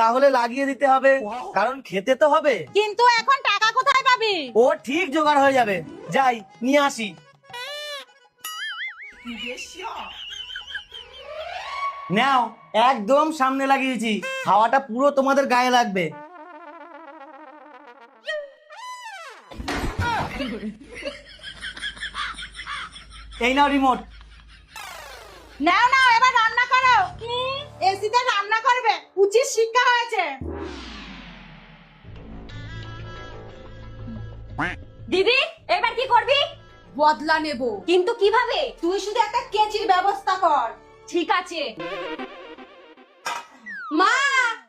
তাহলে লাগিয়ে দিতে হবে, কারণ খেতে তো হবে। কিন্তু এখন টাকা কোথায় পাবি? ও ঠিক জোগাড় হয়ে যাবে, যাই নিয়ে আসি। নাও, একদম সামনে লাগিয়েছি, হাওয়াটা পুরো তোমাদের গায়ে লাগবে। এই নাও রিমোট। নাও নাও, এবার রান্না করো। এসিতে রান্না করবে, উচিত শিক্ষা হয়েছে। দিদি এবার কি করবি? বদলা নেব। কিন্তু কিভাবে? তুই শুধু একটা কেচির ব্যবস্থা কর। ঠিক আছে। মা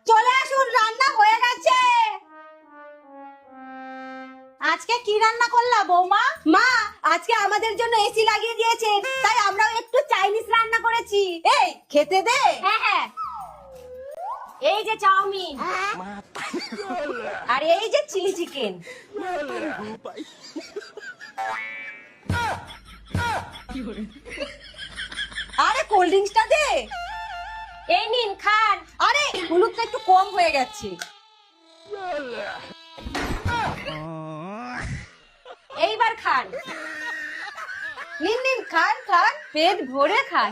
চলে আসুন, রান্না হয়ে গেছে। আজকে কি রান্না করলা বৌমা? মা আজকে আমাদের জন্য এসি লাগিয়ে দিয়েছে, তাই আমরাও একটু চাইনিজ রান্না করেছি। এই খেতে দে। হ্যাঁ হ্যাঁ, এই যে চাউমিন আর এই যে চিলি চিকেন। আরে কোল্ড ড্রিঙ্কসটা দে। এই নিন খান। আরে হলুদটা একটু কম হয়ে গেছে। এইবার খান। নিন নিন খান খান, পেট ভরে খান।